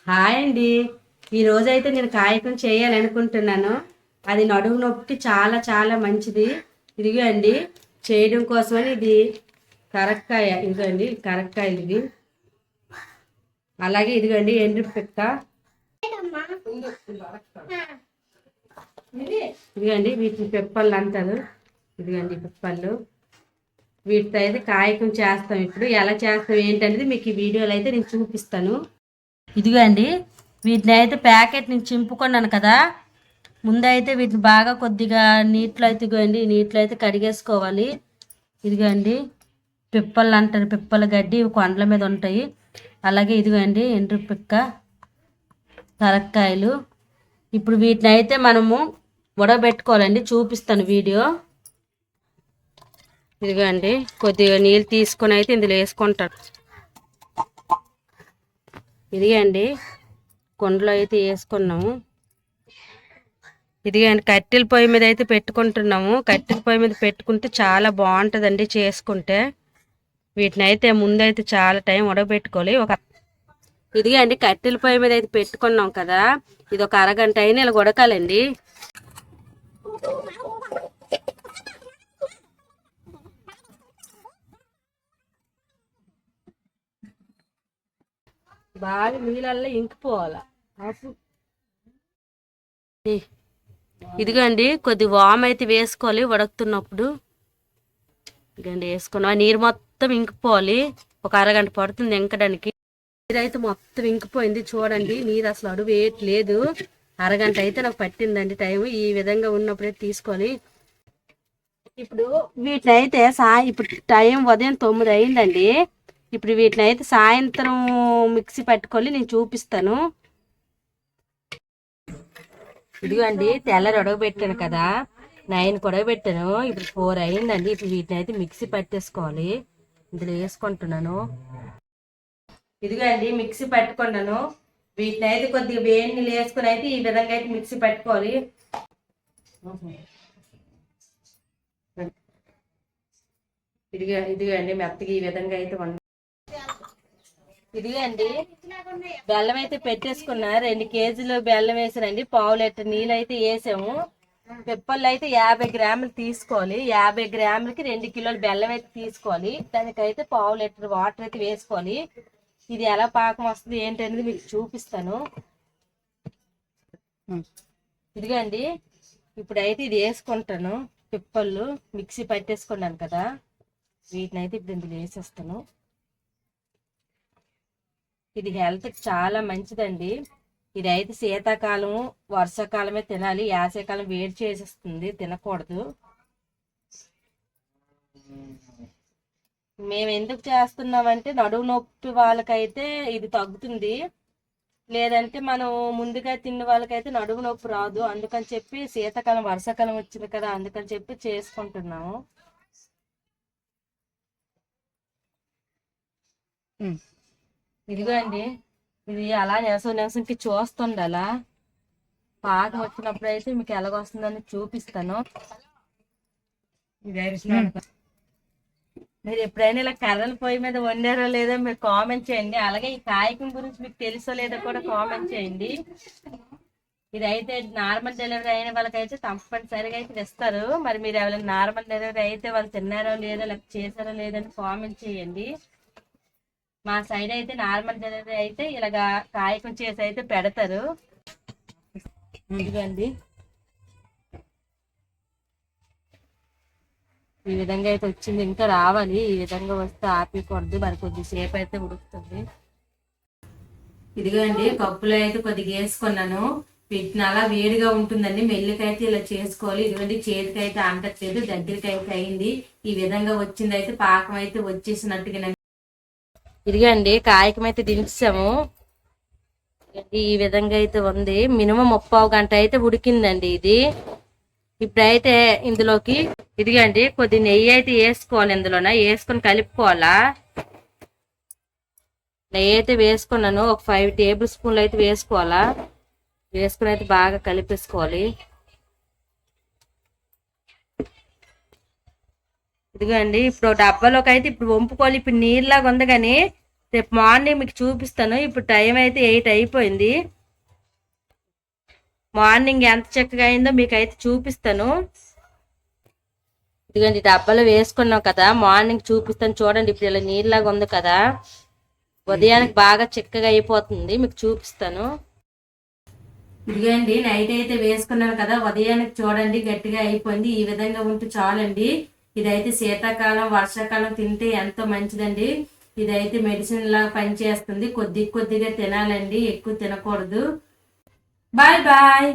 Hi అండి. ఈరోజు అయితే నేను కాయకం చేయాలనుకుంటున్నాను. అది నడుము నొప్పికి చాలా చాలా మంచిది. ఇదిగో అండి, చేయడం కోసమని ఇది కరక్కాయ. ఇదిగోండి కరక్కాయలు ఇది. అలాగే ఇదిగోండి ఎండు పిక్క. ఇదిగోండి వీటిని పిప్పళ్ళు అంటారు. ఇదిగోండి పిప్పళ్ళు. వీటితో అయితే కాయకం చేస్తాం. ఇప్పుడు ఎలా చేస్తాం ఏంటనేది మీకు ఈ వీడియోలో అయితే నేను చూపిస్తాను. ఇదిగో అండి, వీటిని అయితే ప్యాకెట్ నుంచి చింపుకున్నాను కదా. ముందైతే వీటిని బాగా కొద్దిగా నీటిలో అయితే ఇదిగోండి నీటిలో అయితే కడిగేసుకోవాలి. ఇదిగో అండి పిప్పలు అంటారు, పిప్పల గడ్డి కొండల మీద ఉంటాయి. అలాగే ఇదిగోండి ఎండు పిక్క, కరక్కాయలు. ఇప్పుడు వీటిని అయితే మనము ఉడకబెట్టుకోవాలండి. చూపిస్తాను వీడియో. ఇదిగో అండి కొద్దిగా నీళ్ళు తీసుకొని అయితే ఇందులో వేసుకుంటారు. ఇదిగండి కుండలో అయితే వేసుకున్నాము. ఇదిగండి కట్టెల పొయ్యి మీద అయితే పెట్టుకుంటున్నాము. కట్టెల పొయ్యి మీద పెట్టుకుంటే చాలా బాగుంటుందండి చేసుకుంటే. వీటిని అయితే ముందైతే చాలా టైం ఉడకబెట్టుకోవాలి. ఇదిగండి కట్టెల పొయ్యి మీద అయితే పెట్టుకున్నాం కదా. ఇది ఒక అరగంట అయినా ఇలా ఉడకాలండి. బాగా నీళ్ళల్లో ఇంకిపోవాల. ఇదిగండి కొద్ది వామ్ అయితే వేసుకోవాలి ఉడుకుతున్నప్పుడు. ఇదిగండి వేసుకున్నాం. ఆ నీరు మొత్తం ఇంకిపోవాలి. ఒక అరగంట పడుతుంది ఇంకడానికి. నీరు అయితే మొత్తం ఇంకిపోయింది. చూడండి నీరు అసలు అడుగు వేయట్లేదు. అరగంట అయితే నాకు పట్టిందండి టైం. ఈ విధంగా ఉన్నప్పుడే తీసుకోవాలి. ఇప్పుడు వీటిని అయితే ఇప్పుడు టైం ఉదయం 9 అయిందండి. ఇప్పుడు వీటిని అయితే సాయంత్రం మిక్సీ పట్టుకొని నేను చూపిస్తాను. ఇదిగోండి తెల్లరి ఉడకబెట్టాను కదా, 9 ఉడకబెట్టాను. ఇప్పుడు 4 అయిందండి. ఇప్పుడు వీటిని అయితే మిక్సీ పట్టేసుకోవాలి. ఇందులో వేసుకుంటున్నాను. ఇదిగోండి మిక్సీ పట్టుకున్నాను. వీటిని అయితే కొద్దిగా వేడి నీళ్ళు వేసుకొని అయితే ఈ విధంగా అయితే మిక్సీ పట్టుకోవాలి. ఇదిగోండి మెత్తగా ఈ విధంగా అయితే ఇదిగండి బెల్లం అయితే పెట్టేసుకున్నా. 2 కేజీలు బెల్లం వేసానండి. 1/2 లీటర్ నీళ్ళు అయితే వేసాము. పిప్పళ్ళు అయితే 50 గ్రాములు తీసుకోవాలి. 50 గ్రాములకి 2 కిలోలు బెల్లం అయితే తీసుకోవాలి. దానికైతే 1/2 లీటర్ వాటర్ అయితే వేసుకోవాలి. ఇది ఎలా పాకం వస్తుంది ఏంటనేది మీకు చూపిస్తాను. ఇదిగండి ఇప్పుడైతే ఇది వేసుకుంటాను. పిప్పళ్ళు మిక్సీ పట్టేసుకున్నాను కదా, వీటిని అయితే ఇప్పుడు ఇందులో వేసేస్తాను. ఇది హెల్త్కి చాలా మంచిదండి. ఇది అయితే శీతాకాలం వర్షాకాలమే తినాలి. యాసకాలం వేడి చేసేస్తుంది, తినకూడదు. మేము ఎందుకు చేస్తున్నామంటే నడుము నొప్పి వాళ్ళకైతే ఇది తగ్గుతుంది. లేదంటే మనం ముందుగా తిన్న వాళ్ళకైతే నడుము నొప్పి రాదు. అందుకని చెప్పి శీతాకాలం వర్షాకాలం వచ్చింది కదా, అందుకని చెప్పి చేసుకుంటున్నాము. ఇదిగో అండి ఇది అలా నెసంకి చూస్తుండాలా. పాకం వచ్చినప్పుడు అయితే మీకు ఎలాగొస్తుందని చూపిస్తాను. మీరు ఎప్పుడైనా ఇలా కర్రల పొయ్యి మీద వండారో లేదో మీరు కామెంట్ చేయండి. అలాగే ఈ కాయకం గురించి మీకు తెలుసో లేదో కూడా కామెంట్ చేయండి. ఇదైతే నార్మల్ డెలివరీ అయిన వాళ్ళకైతే తప్పనిసరిగా అయితే ఇస్తారు. మరి మీరు ఎవరైనా నార్మల్ డెలివరీ అయితే వాళ్ళు తిన్నారో లేదో లేకపోతే చేశారో లేదని కామెంట్ చేయండి. మా సైడ్ అయితే నార్మల్ డెలివరీ అయితే ఇలాగా కాయకం చేసి అయితే పెడతారు. ఇదిగండి ఈ విధంగా అయితే వచ్చింది. ఇంకా రావాలి. ఈ విధంగా వస్తే ఆపకూడదు, మరి కొద్దిసేపు అయితే ఉడుకుతుంది. ఇదిగోండి కప్పులో అయితే కొద్దిగా వేసుకున్నాను. పెట్టిన అలా వేడిగా ఉంటుందండి. మెల్లికైతే ఇలా చేసుకోవాలి. ఇదిగోండి చేతికి అయితే అంటట్లేదు, దగ్గరికి అయితే అయింది. ఈ విధంగా వచ్చింది అయితే పాకం అయితే వచ్చేసినట్టుగా. ఇదిగండి కాయకం అయితే దించాము. ఈ విధంగా అయితే ఉంది. మినిమం 30 గంట అయితే ఉడికిందండి ఇది. ఇప్పుడైతే ఇందులోకి ఇదిగండి కొద్ది నెయ్యి అయితే వేసుకోవాలి. ఇందులోన వేసుకొని కలుపుకోవాలా. నెయ్యి అయితే వేసుకున్నాను. ఒక 5 టేబుల్ స్పూన్లు అయితే వేసుకోవాలా. వేసుకుని అయితే బాగా కలిపేసుకోవాలి. ఇదిగోండి ఇప్పుడు డబ్బాలోకి అయితే ఇప్పుడు వంపుకోవాలి. ఇప్పుడు నీరులాగా ఉంది కానీ రేపు మార్నింగ్ మీకు చూపిస్తాను. ఇప్పుడు టైం అయితే 8 అయిపోయింది. మార్నింగ్ ఎంత చక్కగా అయిందో మీకు అయితే చూపిస్తాను. ఇదిగోండి డబ్బాలో వేసుకున్నాం కదా, మార్నింగ్ చూపిస్తాను చూడండి. ఇప్పుడు ఇలా నీళ్ళలాగా ఉంది కదా, ఉదయానికి బాగా చిక్కగా అయిపోతుంది. మీకు చూపిస్తాను. ఇదిగోండి నైట్ అయితే వేసుకున్నాను కదా, ఉదయానికి చూడండి గట్టిగా అయిపోయింది. ఈ విధంగా ఉంటే చాలండి. ఇదైతే శీతాకాలం వర్షాకాలం తింటే ఎంతో మంచిదండి. ఇదైతే మెడిసిన్ లాగా పనిచేస్తుంది. కొద్దిగా తినాలండి, ఎక్కువ తినకూడదు. Bye bye.